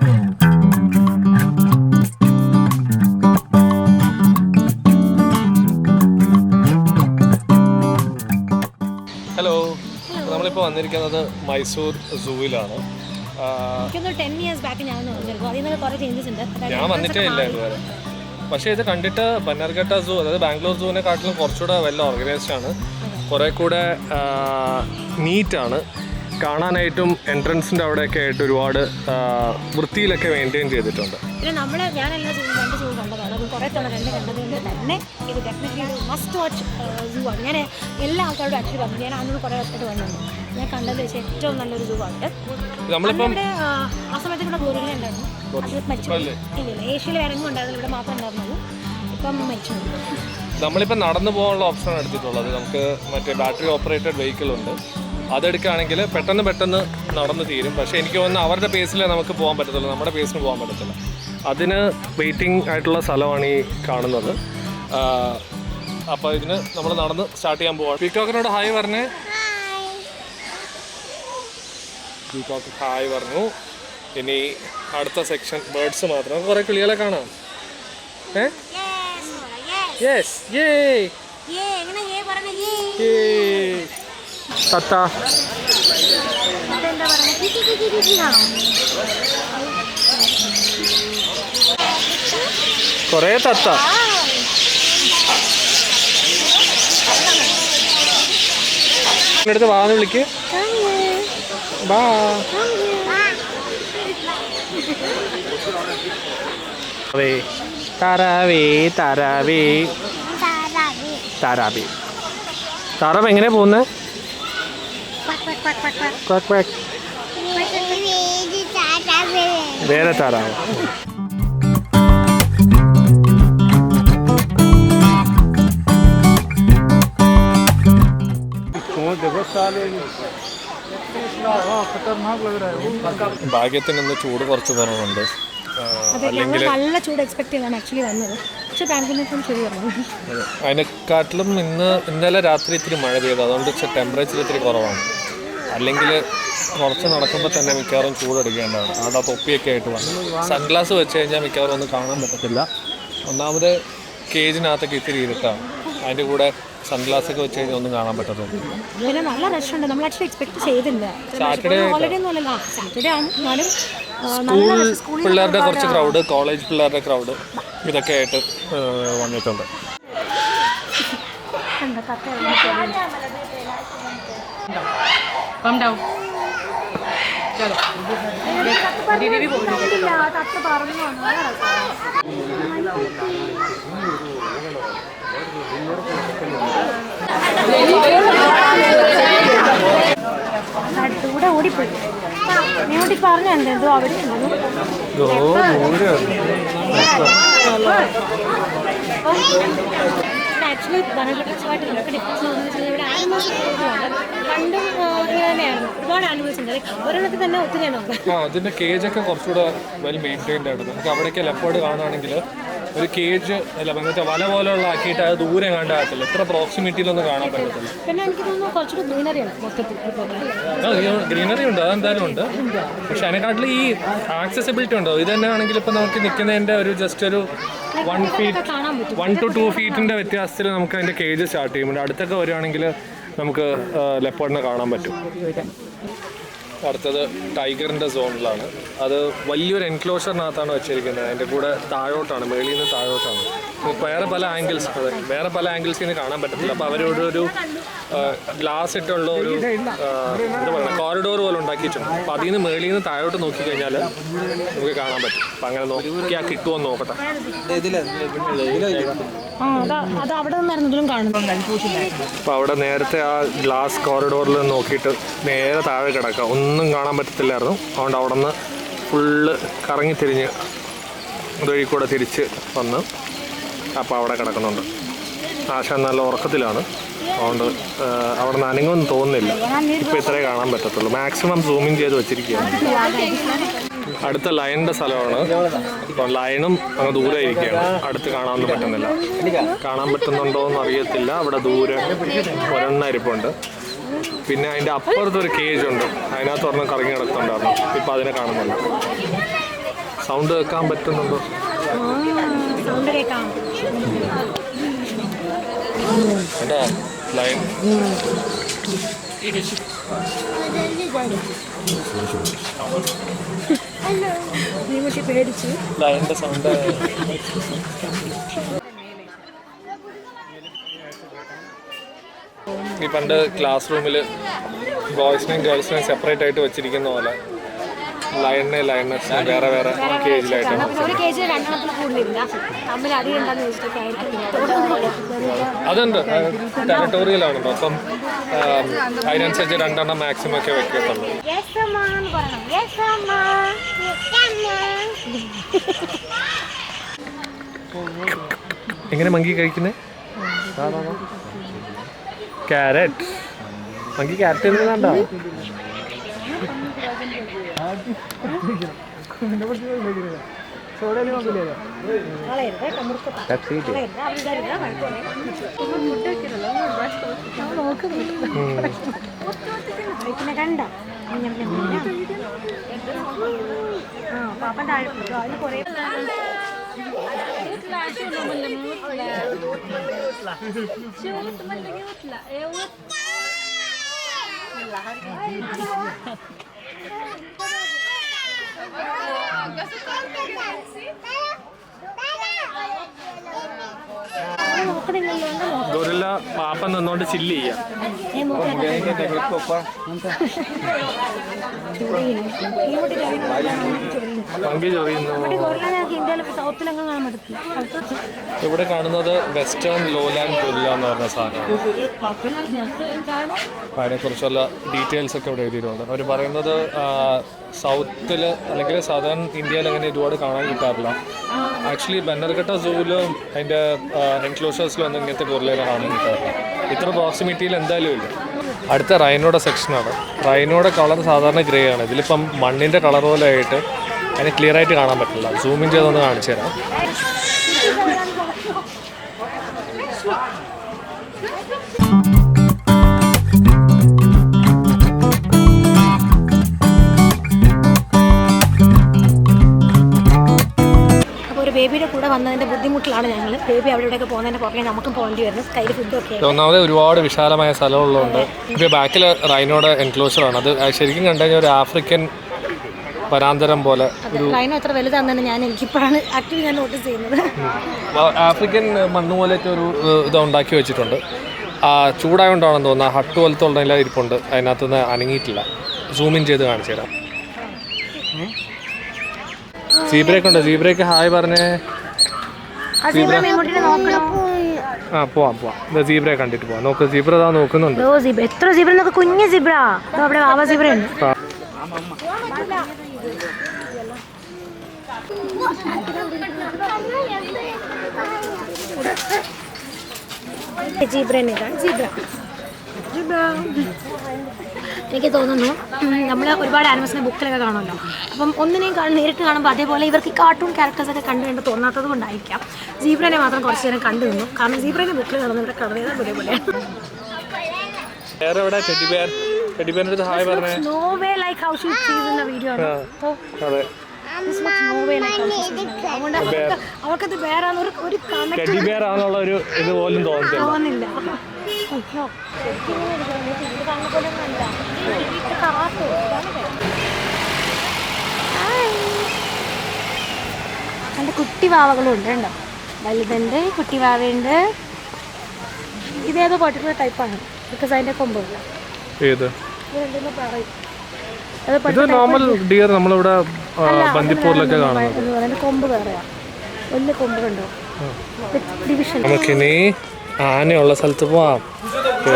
Hello, നമ്മളിപ്പോൾ വന്നിരിക്കുന്നത് മൈസൂർ സൂവിലാണ്. ഞാൻ വന്നിട്ടേ ഇല്ല ഇതുവരെ. പക്ഷേ ഇത് കണ്ടിട്ട് ബന്നർഘട്ട സൂ, അതായത് ബാംഗ്ലൂർ സൂവിനെക്കാട്ടിലും കുറച്ചുകൂടെ വെൽ ഓർഗനൈസ്ഡ് ആണ്, കുറേ കൂടെ നീറ്റാണ്. കാണാനായിട്ടും എൻട്രൻസിൻ്റെ അവിടെയൊക്കെ ആയിട്ട് ഒരുപാട് വൃത്തിയിലൊക്കെ മെയിൻറ്റെയിൻ ചെയ്തിട്ടുണ്ട്. പിന്നെ ഞാനെല്ലാം രണ്ട് സൂ കണ്ടതാണ്. അത് കുറേ തവണ കണ്ടതുകൊണ്ട് തന്നെ ഇത് ഡെഫിനറ്റ്ലി ഒരു മസ്റ്റ് വാച്ച് സൂ ആണ്. ഞാൻ എല്ലാ ആൾക്കാരോടും ആക്ച്വലി പറഞ്ഞു, ഞാൻ അതിനോട് കുറേ വർഷമായിട്ട് വന്നിട്ടുണ്ട്. ഞാൻ കണ്ടത് വെച്ച് ഏറ്റവും നല്ലൊരു സൂ ആണ്. നമ്മളിവിടെ ആ സമയത്ത് ഇവിടെ ഗോറില്ല ഉണ്ടായിരുന്നു. അത് മരിച്ചു ഇല്ല, ഏഷ്യയിൽ വേറെ എങ്ങും ഉണ്ടായിരുന്നു, ഇവിടെ മാത്രമേ ഉണ്ടായിരുന്നുള്ളൂ. ഇപ്പം മരിച്ചു. നമ്മളിപ്പോൾ നടന്നു പോകാനുള്ള ഓപ്ഷനാണ് എടുത്തിട്ടുള്ളത്. നമുക്ക് മറ്റേ ബാറ്ററി ഓപ്പറേറ്റഡ് വെഹിക്കിൾ ഉണ്ട്. അതെടുക്കുകയാണെങ്കിൽ പെട്ടെന്ന് നടന്നു തീരും. പക്ഷേ എനിക്ക് തോന്നുന്നു അവരുടെ പേസിലേ നമുക്ക് പോകാൻ പറ്റത്തുള്ളൂ, നമ്മുടെ പേസിന് പോകാൻ പറ്റത്തില്ല. അതിന് വെയിറ്റിംഗ് ആയിട്ടുള്ള സ്ഥലമാണ് ഈ കാണുന്നത്. അപ്പോൾ ഇതിന് നമ്മൾ നടന്ന് സ്റ്റാർട്ട് ചെയ്യാൻ പോവാം. പീക്കോക്കിനോട് ഹായ് പറഞ്ഞേ. പീക്കോക്ക് ഹായ് പറഞ്ഞു. ഇനി അടുത്ത സെക്ഷൻ ബേർഡ്സ് മാത്രം. കുറേ കിളികളെ കാണാം. യെസ്, യേ തത്ത. കുറേ തത്ത. അടുത്ത് വാന്ന് വിളിക്ക്. ബാ. താറാവേ താറാവേ താറാവേ. താറാവ് എങ്ങനെ പോകുന്നത്? വേറെ താറാവ്. ഭാഗ്യത്തിനൊന്ന് ചൂട് കുറച്ച് കുറവുണ്ട്. നല്ല ചൂട് എക്സ്പെക്ട് ചെയ്താണ് ആക്ച്വലി വന്നത്. പക്ഷെ അതിനെക്കാട്ടിലും ഇന്നലെ രാത്രി ഇത്തിരി മഴ പെയ്തു, അതുകൊണ്ട് ടെമ്പറേച്ചർ ഇത്തിരി കുറവാണ്. അല്ലെങ്കിൽ കുറച്ച് നടക്കുമ്പോൾ തന്നെ മിക്കവാറും ചൂടെടുക്കേണ്ടതാണ്. അവിടെ തൊപ്പിയൊക്കെ ആയിട്ട് വന്നു. സൺഗ്ലാസ് വെച്ച് കഴിഞ്ഞാൽ മിക്കവാറും ഒന്നും കാണാൻ പറ്റത്തില്ല. ഒന്നാമത് കേജിനകത്തൊക്കെ ഇത്തിരി ഇരുട്ടാണ്. അതിൻ്റെ കൂടെ സൺഗ്ലാസ് ഒക്കെ വെച്ച് കഴിഞ്ഞാൽ ഒന്നും കാണാൻ പറ്റത്തുള്ളൂ. സ്കൂൾ പിള്ളേരുടെ കുറച്ച് ക്രൗഡ്, കോളേജ് പിള്ളേരുടെ ക്രൗഡ്, ഇതൊക്കെ ആയിട്ട് വന്നിട്ടുണ്ട്. കൂടെ ഓടിപ്പോയി. ഞാൻ പറഞ്ഞു എന്തോ അവിടെ ആക്ച്വലി ധനഘട്ടമായിട്ട് ഇതൊക്കെ ഡിഫറൻസ് എന്ന് ഇവിടെ ആനിമൽസ് പണ്ടും ഇങ്ങനെ തന്നെയായിരുന്നു. ഒരുപാട് ആനിമൽസ് ഉണ്ട്. ഒരെണ്ണത്തിൽ തന്നെ ഒത്തിരി എണ്ണം. അതിൻ്റെ കേജൊക്കെ കുറച്ചുകൂടെ വെൽ മെയിൻറ്റെയിൻഡ് ആയിട്ട് നമുക്ക് അവിടേക്ക് ലെപ്പേർഡ് കാണുകയാണെങ്കിൽ ഒരു കേജ് അല്ല മറ്റേ വല പോലെയുള്ള ആക്കിയിട്ട് അത് ദൂരെ കണ്ടാകത്തില്ല. ഇത്ര പ്രോക്സിമിറ്റിയിലൊന്നും കാണാൻ പറ്റത്തില്ല. പിന്നെ എനിക്ക് തോന്നുന്നു കുറച്ചുകൂടി ഗ്രീനറിയാണ് മൊത്തത്തിൽ. ഗ്രീനറി ഉണ്ട്, അതെന്തായാലും ഉണ്ട്. പക്ഷെ അതിനെക്കാട്ടിൽ ഈ ആക്സസിബിലിറ്റി ഉണ്ടോ? ഇത് തന്നെ ആണെങ്കിൽ ഇപ്പം നമുക്ക് നിൽക്കുന്നതിൻ്റെ ഒരു ജസ്റ്റ് ഒരു 1 to 2 ഫീറ്റിൻ്റെ വ്യത്യാസത്തിൽ നമുക്ക് അതിൻ്റെ കേജ് സ്റ്റാർട്ട് ചെയ്യുമ്പോൾ അടുത്തൊക്കെ വരുവാണെങ്കിൽ നമുക്ക് ലെപ്പേർഡിനെ കാണാൻ പറ്റും. അടുത്തത് ടൈഗറിൻ്റെ സോണിലാണ്. അത് വലിയൊരു എൻക്ലോഷറിനകത്താണ് വെച്ചിരിക്കുന്നത്. അതിൻ്റെ കൂടെ താഴോട്ടാണ്, മേളിൽ നിന്ന് താഴോട്ടാണ്. വേറെ പല ആംഗിൾസിൽ നിന്ന് കാണാൻ പറ്റത്തില്ല. അപ്പോൾ അവരൊരു ഗ്ലാസ് ഇട്ടുള്ള ഒരു എന്താ പറയുക കോറിഡോർ പോലെ ഉണ്ടാക്കിയിട്ടുണ്ട്. അപ്പോൾ അതിൽ നിന്ന് മേളിൽ നിന്ന് താഴോട്ട് നോക്കിക്കഴിഞ്ഞാൽ നമുക്ക് കാണാൻ പറ്റും. അപ്പം അങ്ങനെ നോക്കിയാൽ കിട്ടുമോന്ന് നോക്കട്ടെ. അപ്പോൾ അവിടെ നേരത്തെ ആ ഗ്ലാസ് കോറിഡോറിൽ നോക്കിയിട്ട് നേരെ താഴെ കിടക്കാം. ഒന്നും കാണാൻ പറ്റത്തില്ലായിരുന്നു. അതുകൊണ്ട് അവിടെ നിന്ന് ഫുള്ള് കറങ്ങി തിരിഞ്ഞ് ഇതുവഴി കൂടെ തിരിച്ച് വന്ന് അപ്പോൾ അവിടെ കിടക്കുന്നുണ്ട്. ആശാൻ നല്ല ഉറക്കത്തിലാണ്. അതുകൊണ്ട് അവിടെ നിന്ന് അനങ്ങൊന്നും തോന്നുന്നില്ല. ഇപ്പോൾ ഇത്രേ കാണാൻ പറ്റത്തുള്ളൂ. മാക്സിമം സൂമിങ് ചെയ്ത് വെച്ചിരിക്കുകയാണ്. അടുത്ത ലയണിൻ്റെ സ്ഥലമാണ്. അപ്പോൾ ലയണും അങ്ങ് ദൂരെ ഇരിക്കുകയാണ്. അടുത്ത് കാണാനൊന്നും പറ്റുന്നില്ല. കാണാൻ പറ്റുന്നുണ്ടോ എന്ന് അറിയത്തില്ല. അവിടെ ദൂരെ ഒരെണ്ണ ഇരിപ്പുണ്ട്. പിന്നെ അതിൻ്റെ അപ്പുറത്തൊരു കേജ് ഉണ്ട്. അതിനകത്ത് ഒരെണ്ണം കറങ്ങി കിടക്കുന്നുണ്ടായിരുന്നു. ഇപ്പോൾ അതിനെ കാണുന്നുണ്ട്. സൗണ്ട് കേൾക്കാൻ പറ്റുന്നുണ്ടോ? സൗണ്ട് കേൾക്കാം. ലയൺ നീമുട്ടി പേടിച്ചു. ലയണിന്റെ സൗണ്ട്. ഈ പണ്ട് ക്ലാസ് റൂമിൽ ബോയ്സിനെയും ഗേൾസിനെയും സെപ്പറേറ്റ് ആയിട്ട് വെച്ചിരിക്കുന്ന പോലെ ലയണസിനെ വേറെ വേറെ കേജിലായിട്ടാണ്. ഒരു കേജിൽ രണ്ടെണ്ണത്തിൽ കൂടുതലില്ല. തമ്മിൽ അടി ഉണ്ടെന്ന് വെച്ചിട്ടൊക്കെ അതുണ്ട്, ടെറിട്ടോറിയലാണല്ലോ, അപ്പം അതിനനുസരിച്ച് 2 മാക്സിമം ഒക്കെ വെക്കത്തുള്ളൂ. എങ്ങനെ മങ്കി കഴിക്കുന്നേ? ക്യാരറ്റ്. മങ്കി ക്യാരറ്റ് തിന്നുന്നുണ്ടോ? കണ്ട പാപ്പൻ്റെ അതിൽ കുറേ ഗൊറില്ല പാപ്പ നിന്നോണ്ട് ചില്ല് ചെയ്യാം. ഇവിടെ കാണുന്നത് വെസ്റ്റേൺ ലോലാൻഡ് ഗൊറില്ല എന്ന് പറഞ്ഞ സാധനമാണ്. അതിനെക്കുറിച്ചുള്ള ഡീറ്റെയിൽസ് ഒക്കെ ഇവിടെ എഴുതിയിട്ടുണ്ട്. അവർ പറയുന്നത് സൗത്തിൽ അല്ലെങ്കിൽ സദേൺ ഇന്ത്യയിൽ അങ്ങനെ ഒരുപാട് കാണാൻ കിട്ടാറില്ല. ആക്ച്വലി ബന്നർഘട്ട സൂവിലും അതിൻ്റെ എൻക്ലോഷേഴ്സിലും ഒന്നും ഇങ്ങനത്തെ ഗൊറില്ലേനെ കാണാൻ കിട്ടാറില്ല. ഇത്ര പ്രോക്സിമിറ്റിയിൽ എന്തായാലും ഇല്ല. അടുത്ത റൈനോയുടെ സെക്ഷനാണ്. റൈനോയുടെ കളർ സാധാരണ ഗ്രേ ആണ്. ഇതിലിപ്പം മണ്ണിൻ്റെ കളർ പോലെ ആയിട്ട് അതിന് ക്ലിയർ ആയിട്ട് കാണാൻ പറ്റില്ല. സൂമിൻ ചെയ്തൊന്ന് കാണിച്ചു തരാം. ബേബിയുടെ കൂടെ വന്നതിൻ്റെ ബുദ്ധിമുട്ടിലാണ് ഞങ്ങൾ. ബേബി അവിടെ ഇവിടെയൊക്കെ പോകുന്നതിൻ്റെ പുറകെ നമുക്കും പോകേണ്ടി വരുന്നു. കയ്യിൽ ഫുഡൊക്കെ ഒന്നാമത് ഒരുപാട് വിശാലമായ സ്ഥലമുള്ളതുകൊണ്ട് ഇപ്പോൾ ബാക്കിൽ റൈനോയുടെ എൻക്ലോഷറാണ്. അത് ശരിക്കും കണ്ടു കഴിഞ്ഞാൽ ഒരു ആഫ്രിക്കൻ വനാന്തരം പോലെ. റൈനോ എത്ര വലുതാണെന്ന് എനിക്കിപ്പോഴാണ് ആക്ച്വലി ഞാൻ നോട്ടീസ് ചെയ്യുന്നത്. ആഫ്രിക്കൻ മണ്ണ് പോലെയൊക്കെ ഒരു ഇത് ഉണ്ടാക്കി വെച്ചിട്ടുണ്ട്. ചൂടായതുകൊണ്ടാണെന്ന് തോന്നുന്നത് ഹട്ട് പോലത്തെ ഉള്ളതിൽ ഇരിപ്പുണ്ട്. അതിനകത്തുനിന്ന് അനങ്ങിയിട്ടില്ല. സൂമിൻ ചെയ്ത് കാണിച്ചു തരാം. സീബ്രയൊക്കെ ഉണ്ട്. സീബ്രയ്ക്ക് ഹായ് പറഞ്ഞേ. പോവാം. സീബ്രയെ കണ്ടിട്ട് പോവാം. നോക്ക്, സീബ്ര ഇതാ നോക്കുന്നുണ്ട്. എത്ര സീബ്ര നോക്ക്, കുഞ്ഞു സീബ്ര. അവിടെ വാവ സീബ്ര ഉണ്ട്. എനിക്ക് തോന്നുന്നു നമ്മൾ ഒരുപാട് ആനിമൽസിനെ ബുക്കിലൊക്കെ കാണുമല്ലോ. അപ്പം ഒന്നിനെയും നേരിട്ട് കാണുമ്പോൾ അതേപോലെ ഇവർക്ക് കാർട്ടൂൺ ക്യാരക്ടേഴ്സൊക്കെ കണ്ട് തോന്നാത്തത് കൊണ്ടായിരിക്കാം സീബ്രനെ മാത്രം കുറച്ച് നേരം കണ്ടു നിന്നു. കാരണം സീബ്രനെ ബുക്കിൽ കാണുന്ന ഇവിടെ കളർ ചെയ്താൽ അതേപോലെ. അവർക്കത് ഒരു ഇതുപോലും തോന്നുന്നില്ല. എൻ്റെ കുട്ടി വാവകളുണ്ട് കേട്ടോ. വലുതുണ്ട്, കുട്ടി വാവയുണ്ട്. ഇതേതോ പർട്ടിക്കുലർ ടൈപ്പാണ്. ബിക്കോസ് അതിൻ്റെ കൊമ്പില്ല. നോർമൽ ഡിയർ നമ്മളിവിടെ ബന്ദിപ്പൂരിലൊക്കെ കാണുന്നത്. അതിൻ്റെ കൊമ്പ് വേറെയാണ്. വലിയ കൊമ്പ് കണ്ടോ? ഡിവിഷൻ. നമുക്കിനി ആനയുള്ള സ്ഥലത്ത് പോവാം.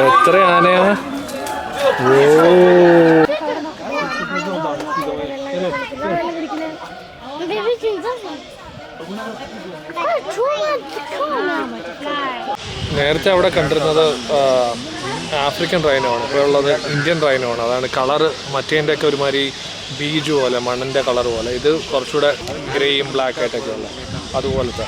എത്ര ആനയാ? നേരത്തെ അവിടെ കണ്ടിരുന്നത് ആഫ്രിക്കൻ റൈനോ ആണ്. ഇപ്പോൾ ഉള്ളത് ഇന്ത്യൻ റൈനോ ആണ്. അതാണ് കളറ് മറ്റേൻ്റെ ഒക്കെ ഒരുമാതിരി ബീജ് പോലെ, മണ്ണിൻ്റെ കളർ പോലെ. ഇത് കുറച്ചുകൂടെ ഗ്രേയും ബ്ലാക്ക് ആയിട്ടൊക്കെ ഉള്ള അതുപോലത്തെ.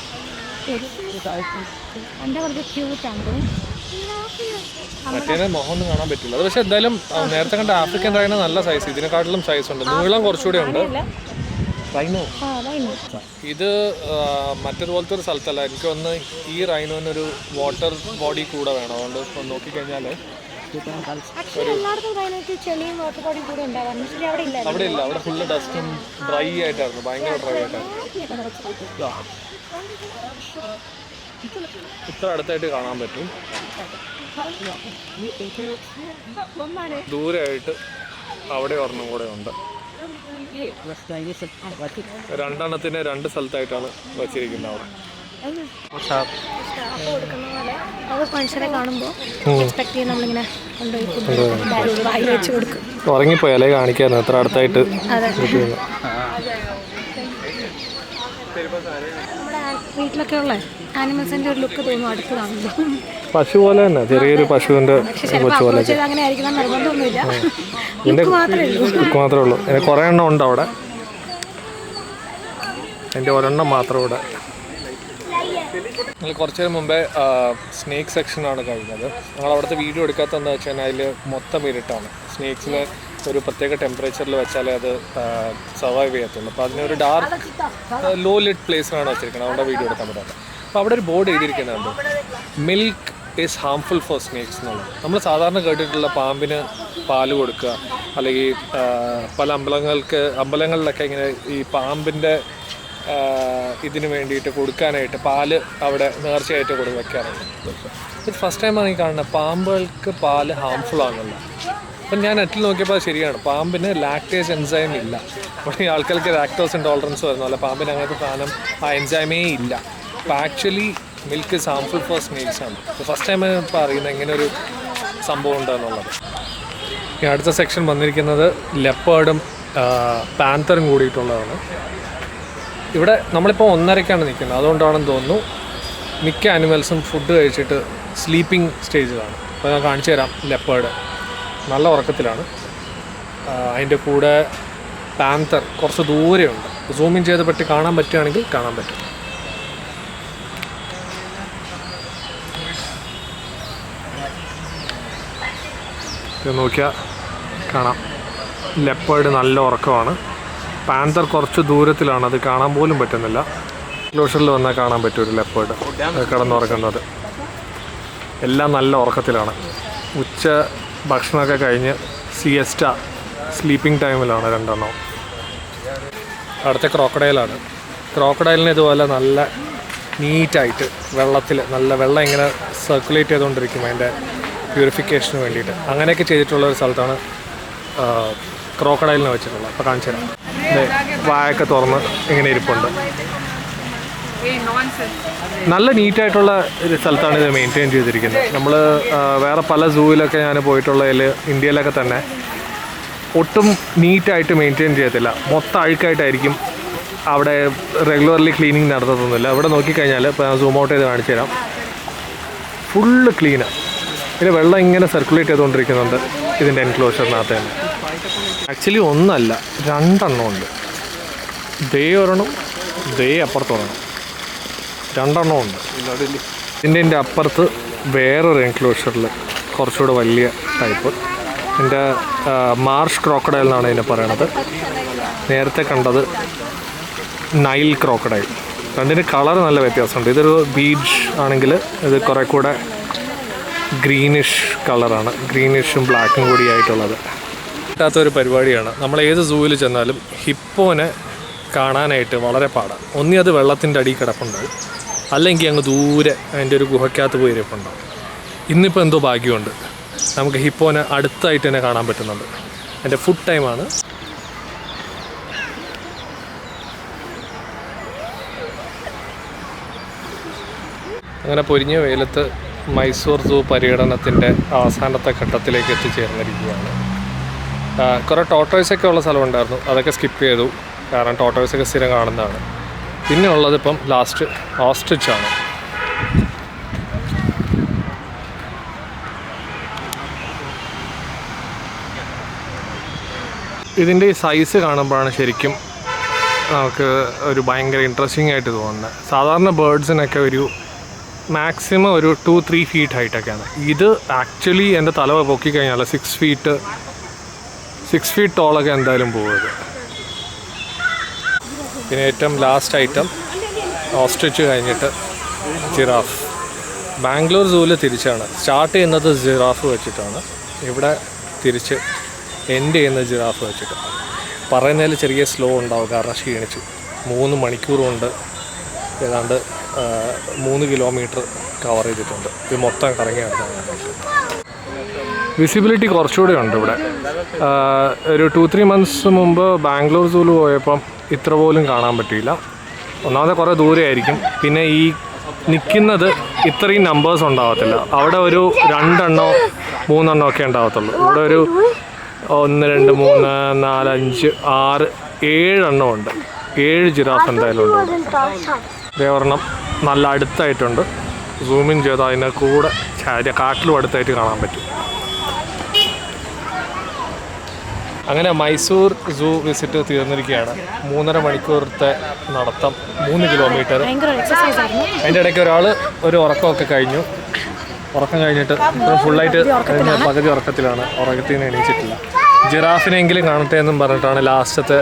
മറ്റേനെ മുഖമൊന്നും കാണാൻ പറ്റില്ല. അത് പക്ഷെ എന്തായാലും നേരത്തെ കണ്ട ആഫ്രിക്കൻ റൈന നല്ല സൈസ്, ഇതിനെക്കാട്ടിലും സൈസ് ഉണ്ട്. നീളം കുറച്ചുകൂടെ ഉണ്ട്. റൈനോ ആ റൈനോ. ഇത് മറ്റേതുപോലത്തെ ഒരു സ്ഥലത്തല്ല. എനിക്ക് ഒന്ന് ഈ റൈനോനൊരു വാട്ടർ ബോഡി കൂടെ വേണം. അതുകൊണ്ട് ഇപ്പം നോക്കിക്കഴിഞ്ഞാൽ ആക്ച്വലി എല്ലായിടത്തും റൈനോയ്ക്ക് ചെളിയും വാട്ടർ ബോഡി കൂടെ ഉണ്ടാവാറുണ്ട്. പക്ഷേ അവിടെ ഇല്ല. അവിടെ ഇല്ല. അവിടെ ഫുള്ള് ഡസ്റ്റും ഡ്രൈ ആയിട്ടായിരുന്നു, ഭയങ്കര ഡ്രൈ ആയിട്ടായിരുന്നു. ഇത്ര അടുത്തായിട്ട് കാണാൻ പറ്റും. ദൂരമായിട്ട് അവിടെ ഒരെണ്ണം കൂടെ ഉണ്ട്. രണ്ടെണ്ണത്തിന് രണ്ട് സ്ഥലത്തായിട്ടാണ് വച്ചിരിക്കുന്നത് അവിടെ. അത് മനുഷ്യരെ കാണുമ്പോൾ എക്സ്പെക്ട് ചെയ്ത് നമ്മളിങ്ങനെ കൊണ്ടുപോയി വായിൽ വെച്ച് കൊടുക്കും. ഉറങ്ങിപ്പോയാലേ കാണിക്കായിരുന്നു എത്ര അടുത്തായിട്ട്. നമ്മുടെ വീട്ടിലൊക്കെ ഉള്ള ആനിമൽസിന്റെ ഒരു ലുക്ക് തോന്നും അടുത്ത് കാണുമ്പോൾ. പശു പോലെ തന്നെ, ചെറിയൊരു പശുവിന്റെ പോലെ. അങ്ങനെ ആയിരിക്കണം നിർബന്ധമൊന്നുമില്ല. ലുക്ക് മാത്രമേ ഉള്ളൂ. കുറെ എണ്ണം ഉണ്ട് അവിടെ. എൻ്റെ ഒരെണ്ണം മാത്രം ഇവിടെ. ഞങ്ങൾ കുറച്ച് നേരം മുമ്പേ സ്നേക്ക് സെക്ഷനാണ് കഴിഞ്ഞത്. ഞങ്ങൾ അവിടുത്തെ വീഡിയോ എടുക്കാത്തതെന്ന് വെച്ചാൽ അതിൽ മൊത്തം ഇരുട്ടാണ്. സ്നേക്സിന് ഒരു പ്രത്യേക ടെമ്പറേച്ചറിൽ വെച്ചാലേ അത് സർവൈവ് ചെയ്യത്തുള്ളൂ. അപ്പോൾ അതിനൊരു ഡാർക്ക് ലോ ലിറ്റ് പ്ലേസിലാണ് വെച്ചിരിക്കുന്നത്. അവിടെ വീഡിയോ എടുക്കാൻ പറ്റാത്ത. അപ്പോൾ അവിടെ ഒരു ബോർഡ് എഴുതിയിരിക്കുന്നുണ്ട്, milk is harmful for snakes എന്നുള്ളത്. നമ്മൾ സാധാരണ കേട്ടിട്ടുള്ള പാമ്പിന് പാല് കൊടുക്കുക, അല്ലെങ്കിൽ പല അമ്പലങ്ങളിലൊക്കെ ഇങ്ങനെ ഈ പാമ്പിൻ്റെ ഇതിന് വേണ്ടിയിട്ട് കൊടുക്കാനായിട്ട് പാല് അവിടെ നേർച്ചയായിട്ട് വെക്കാറുണ്ട്. ഇത് ഫസ്റ്റ് ടൈമാണ് ഈ കാണുന്നത് പാമ്പുകൾക്ക് പാല് ഹാംഫുൾ ആണെന്നല്ല. അപ്പം ഞാൻ നെറ്റിൽ നോക്കിയപ്പോൾ ശരിയാണ്, പാമ്പിന് ലാക്ടേസ് എൻസൈം ഇല്ല. അപ്പോൾ ഈ ആൾക്കാർക്ക് ലാക്ടോസ് ഇൻടോളറൻസ് വരുന്നു, അല്ല പാമ്പിന് അങ്ങനത്തെ സാധനം ആ എൻസൈമേ ഇല്ല. അപ്പോൾ actually milk is harmful for snakes ആണ്. ഫസ്റ്റ് ടൈം ഇപ്പോൾ അറിയുന്നത് ഇങ്ങനെ ഒരു സംഭവം ഉണ്ടെന്നുള്ളത്. ഈ അടുത്ത സെക്ഷൻ വന്നിരിക്കുന്നത് ലെപ്പേർഡും പാന്തറും കൂടിയിട്ടുള്ളതാണ്. ഇവിടെ നമ്മളിപ്പോൾ 1:30 നിൽക്കുന്നത്, അതുകൊണ്ടാണെന്ന് തോന്നുന്നു മിക്ക ആനിമൽസും ഫുഡ് കഴിച്ചിട്ട് സ്ലീപ്പിംഗ് സ്റ്റേജിലാണ്. അപ്പോൾ ഞാൻ കാണിച്ചു തരാം. ലെപ്പേർഡ് നല്ല ഉറക്കത്തിലാണ്. അതിൻ്റെ കൂടെ പാന്തർ കുറച്ച് ദൂരെയുണ്ട്. സൂമിൻ ചെയ്ത് പറ്റി കാണാൻ പറ്റുകയാണെങ്കിൽ കാണാൻ പറ്റും. ഇത് നോക്കിയാൽ കാണാം, ലെപ്പേർഡ് നല്ല ഉറക്കമാണ്. പാന്തർ കുറച്ച് ദൂരത്തിലാണ്, അത് കാണാൻ പോലും പറ്റുന്നില്ല. ക്ലോഷറിൽ വന്നാൽ കാണാൻ പറ്റും ഒരു ലെപ്പേർഡ് കിടന്നുറക്കുന്നത്. എല്ലാം നല്ല ഉറക്കത്തിലാണ്. ഉച്ച ഭക്ഷണമൊക്കെ കഴിഞ്ഞ് സിയസ്റ്റ സ്ലീപ്പിംഗ് ടൈമിലാണ് രണ്ടെണ്ണം. അടുത്ത ക്രോക്കഡൈലാണ്. ക്രോക്കഡൈലിന് ഇതുപോലെ നല്ല നീറ്റായിട്ട് വെള്ളത്തിൽ നല്ല വെള്ളം ഇങ്ങനെ സർക്കുലേറ്റ് ചെയ്തുകൊണ്ടിരിക്കും അതിൻ്റെ പ്യൂരിഫിക്കേഷന് വേണ്ടിയിട്ട്. അങ്ങനെയൊക്കെ ചെയ്തിട്ടുള്ള ഒരു സ്ഥലത്താണ് ക്രോക്കഡൈലിനെ വെച്ചിട്ടുള്ളത്. അപ്പോൾ കാണിച്ചു തരാം. വായൊക്കെ തുറന്ന് ഇങ്ങനെ ഇരിപ്പുണ്ട്. നല്ല നീറ്റായിട്ടുള്ള ഒരു സ്ഥലത്താണ് ഇത് മെയിൻറ്റെയിൻ ചെയ്തിരിക്കുന്നത്. നമ്മൾ വേറെ പല സൂവിലൊക്കെ ഞാൻ പോയിട്ടുള്ളതിൽ ഇന്ത്യയിലൊക്കെ തന്നെ ഒട്ടും നീറ്റായിട്ട് മെയിൻറ്റെയിൻ ചെയ്യത്തില്ല. മൊത്തം അഴുക്കായിട്ടായിരിക്കും. അവിടെ റെഗുലർലി ക്ലീനിങ് നടത്തുന്നില്ല. ഇവിടെ നോക്കിക്കഴിഞ്ഞാൽ ഇപ്പോൾ ഞാൻ സൂം ഔട്ട് ചെയ്ത് കാണിച്ചു തരാം, ഫുള്ള് ക്ലീനാണ്. ഇതിന് വെള്ളം ഇങ്ങനെ സർക്കുലേറ്റ് ചെയ്തുകൊണ്ടിരിക്കുന്നുണ്ട് ഇതിൻ്റെ എൻക്ലോഷറിനകത്ത് തന്നെ. ആക്ച്വലി ഒന്നല്ല, രണ്ടെണ്ണം ഉണ്ട്. ദേ ഒരെണ്ണം, ദേ അപ്പുറത്തൊരെണ്ണം, രണ്ടെണ്ണം ഉണ്ട്. ഇതിൻ്റെ അപ്പുറത്ത് വേറൊരു എൻക്ലോഷറിൽ കുറച്ചുകൂടെ വലിയ ടൈപ്പ്. ഇതിൻ്റെ മാർഷ് ക്രോക്കഡൈൽ എന്നാണ് ഇതിനെ പറയണത്. നേരത്തെ കണ്ടത് നൈൽ ക്രോക്കഡൈൽ. രണ്ടിൻ്റെ കളർ നല്ല വ്യത്യാസമുണ്ട്. ഇതൊരു ബീച്ച് ആണെങ്കിൽ ഇത് കുറേ കൂടെ ഗ്രീനിഷ് കളറാണ്, ഗ്രീനിഷും ബ്ലാക്കും കൂടി ആയിട്ടുള്ളത്. കിട്ടാത്തൊരു പരിപാടിയാണ്. നമ്മൾ ഏത് സൂവിൽ ചെന്നാലും ഹിപ്പോനെ കാണാനായിട്ട് വളരെ പാടാണ്. ഒന്നി അത് വെള്ളത്തിൻ്റെ അടിയിൽ കിടപ്പുണ്ടാവും, അല്ലെങ്കിൽ അങ്ങ് ദൂരെ അതിൻ്റെ ഒരു ഗുഹയ്ക്കകത്ത് പോയി ഇരിപ്പുണ്ടാവും. ഇന്നിപ്പോൾ എന്തോ ഭാഗ്യമുണ്ട്, നമുക്ക് ഹിപ്പോനെ അടുത്തായിട്ട് തന്നെ കാണാൻ പറ്റുന്നുണ്ട്. എൻ്റെ ഫുഡ് ടൈമാണ്. അങ്ങനെ പൊരിഞ്ഞ വെയിലത്ത് മൈസൂർ സൂ പര്യടനത്തിൻ്റെ അവസാനത്തെ ഘട്ടത്തിലേക്ക് എത്തിച്ചേർന്നിരിക്കുകയാണ്. കുറേ ടോട്ടോയ്സൊക്കെ ഉള്ള സ്ഥലമുണ്ടായിരുന്നു, അതൊക്കെ സ്കിപ്പ് ചെയ്തു. കാരണം ടോട്ടോയ്സൊക്കെ സ്ഥിരം കാണുന്നതാണ്. പിന്നെ ഉള്ളത് ഇപ്പം ലാസ്റ്റ് ഓസ്ട്രിച്ചാണ്. ഇതിൻ്റെ ഈ സൈസ് കാണുമ്പോഴാണ് ശരിക്കും നമുക്ക് ഒരു ഭയങ്കര ഇൻട്രസ്റ്റിംഗ് ആയിട്ട് തോന്നുന്നത്. സാധാരണ ബേർഡ്സിനൊക്കെ ഒരു മാക്സിമം ഒരു 2-3 ഫീറ്റ് ഹൈറ്റൊക്കെയാണ്. ഇത് ആക്ച്വലി എൻ്റെ തല പൊക്കിക്കഴിഞ്ഞാൽ 6 ഫീറ്റ് ടോളൊക്കെ എന്തായാലും പോകുന്നത്. പിന്നെ ഏറ്റവും ലാസ്റ്റ് ഐറ്റം ഓസ്ട്രിച്ച് കഴിഞ്ഞിട്ട് ജിറാഫ്. ബാംഗ്ലൂർ സൂവിൽ തിരിച്ചാണ് സ്റ്റാർട്ട് ചെയ്യുന്നത് ജിറാഫ് വെച്ചിട്ടാണ്, ഇവിടെ തിരിച്ച് എൻഡ് ചെയ്യുന്നത് ജിറാഫ് വെച്ചിട്ട്. പറയുന്നതിൽ ചെറിയ സ്ലോ ഉണ്ടാവും കാരണം ക്ഷീണിച്ചു. 3 മണിക്കൂർ കൊണ്ട് ഏതാണ്ട് 3 കിലോമീറ്റർ കവർ ചെയ്തിട്ടുണ്ട്. ഇത് മൊത്തം കറങ്ങിയാണ്. വിസിബിലിറ്റി കുറച്ചുകൂടെ ഉണ്ട് ഇവിടെ. ഒരു 2-3 മന്ത്സ് മുമ്പ് ബാംഗ്ലൂർ സൂവിൽ പോയപ്പം ഇത്ര പോലും കാണാൻ പറ്റിയില്ല. ഒന്നാമത്തെ കുറേ ദൂരെയായിരിക്കും, പിന്നെ ഈ നിൽക്കുന്നത് ഇത്രയും നമ്പേഴ്സ് ഉണ്ടാകത്തില്ല. അവിടെ ഒരു 2 എണ്ണോ 3 എണ്ണോ ഒക്കെ ഉണ്ടാകത്തുള്ളൂ. ഇവിടെ ഒരു 1 2 3 4 5 6 7 എണ്ണം ഉണ്ട്. 7 ജിറാഫ് എന്തായാലും ഉണ്ട്. ഒരെണ്ണം നല്ല അടുത്തായിട്ടുണ്ട്. സൂമിൻ ചെയ്ത് അതിനെ കൂടെ കാട്ടിലും അടുത്തായിട്ട് കാണാൻ പറ്റും. അങ്ങനെ മൈസൂർ സൂ വിസിറ്റ് തീർന്നിരിക്കുകയാണ്. 3.5 മണിക്കൂറത്തെ നടത്തം, 3 കിലോമീറ്റർ. അതിൻ്റെ ഇടയ്ക്ക് ഒരു ഉറക്കമൊക്കെ കഴിഞ്ഞു. ഉറക്കം കഴിഞ്ഞിട്ട് ഫുള്ളായിട്ട് പകുതി ഉറക്കത്തിലാണ്. ഉറക്കത്തിൽ നിന്ന് എണീച്ചിട്ടില്ല. ജിറാഫിനെങ്കിലും കാണട്ടെ എന്നും പറഞ്ഞിട്ടാണ് ലാസ്റ്റത്തെ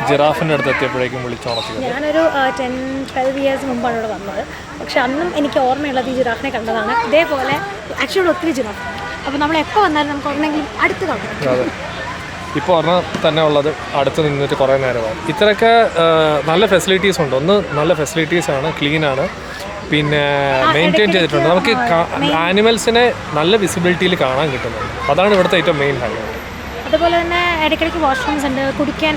ജിറാഫിൻ്റെ അടുത്ത് എത്തിയപ്പോഴേക്കും വിളിച്ചുണർത്തിയത്. ഞാനൊരു 10-12 ഇയേഴ്സ് മുമ്പാണ് ഇവിടെ വന്നത്. പക്ഷെ അന്നും എനിക്ക് ഓർമ്മയുള്ളത് ഈ ജിറാഫിനെ കണ്ടതാണ്. ഇതേപോലെ ആക്ച്വലി ഒത്തിരി ജിറാഫ്. അപ്പോൾ നമ്മൾ എപ്പോൾ വന്നാലും നമുക്ക് ഒരെണ്ണെങ്കിലും അടുത്ത് കാണാം. അതെ, ഇപ്പോൾ ഒരെണ്ണം തന്നെ ഉള്ളത് അടുത്ത് നിന്നിട്ട് കുറേ നേരമായി. ഇത്രയൊക്കെ നല്ല ഫെസിലിറ്റീസ് ഉണ്ട്. ഒന്ന് നല്ല ഫെസിലിറ്റീസാണ്, ക്ലീനാണ്, പിന്നെ മെയിൻറ്റെയിൻ ചെയ്തിട്ടുണ്ട്. നമുക്ക് ആനിമൽസിനെ നല്ല വിസിബിലിറ്റിയിൽ കാണാൻ കിട്ടുന്നുണ്ട്. അതാണ് ഇവിടുത്തെ ഏറ്റവും മെയിൻ ഹൈലൈറ്റ്. അതുപോലെ തന്നെ ഇടയ്ക്കിടയ്ക്ക് വാഷ്റൂംസ് ഉണ്ട്, കുടിക്കാൻ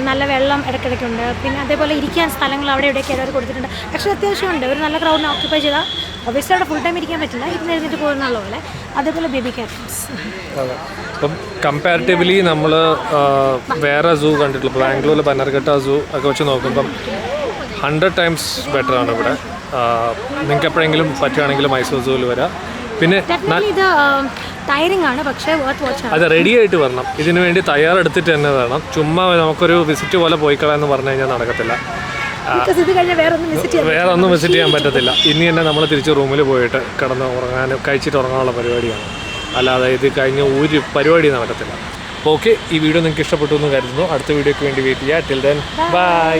നല്ല വെള്ളം ഇടയ്ക്കിടയ്ക്കുണ്ട്. പിന്നെ അതേപോലെ ഇരിക്കാൻ സ്ഥലങ്ങൾ അവിടെ ഇവിടെയൊക്കെ അവർ കൊടുത്തിട്ടുണ്ട്. പക്ഷേ അത്യാവശ്യമുണ്ട്. ഒരു നല്ല ക്രൗഡിനെ ഓക്യുപ്പൈ ചെയ്താൽ ഒബിയസ്ലി അവിടെ ഫുൾ ടൈം ഇരിക്കാൻ പറ്റില്ല, ഇരുന്നിട്ട് പോകുന്നുള്ള പോലെ. അതേപോലെ ബേബി ക്യാറ്റ്സ്. അതെ, ഇപ്പം കമ്പാരിറ്റീവ്ലി നമ്മൾ വേറെ സൂ കണ്ടിട്ടുള്ള ബാംഗ്ലൂരിൽ ബന്നർഘട്ട സൂ ഒക്കെ വെച്ച് നോക്കുമ്പം 100 ടൈംസ് ബെറ്ററാണ് ഇവിടെ. നിങ്ങൾക്ക് എപ്പോഴെങ്കിലും പറ്റുകയാണെങ്കിൽ മൈസൂർ സൂവിൽ വരാം. പിന്നെ ഇത് ടയറിംഗ് ആണ്, പക്ഷേ അത് റെഡി ആയിട്ട് വരണം. ഇതിനു വേണ്ടി തയ്യാറെടുത്തിട്ട് തന്നെ വേണം. ചുമ്മാ നമുക്കൊരു വിസിറ്റ് പോലെ പോയിക്കളയെന്ന് പറഞ്ഞു കഴിഞ്ഞാൽ നടക്കത്തില്ല. വേറെ ഒന്നും വിസിറ്റ് ചെയ്യാൻ പറ്റത്തില്ല. ഇനി തന്നെ നമ്മൾ തിരിച്ച് റൂമിൽ പോയിട്ട് കിടന്ന് ഉറങ്ങാനും കഴിച്ചിട്ട് ഉറങ്ങാനുള്ള പരിപാടിയാണ്. അല്ലാതെ ഇത് കഴിഞ്ഞ് ഒരു പരിപാടിയൊന്നും നടക്കത്തില്ല. ഓക്കെ, ഈ വീഡിയോ നിങ്ങൾക്ക് ഇഷ്ടപ്പെട്ടു എന്ന് കരുതുന്നു. അടുത്ത വീഡിയോയ്ക്ക് വേണ്ടി വെയിറ്റ് ചെയ്യുക. Till then bye.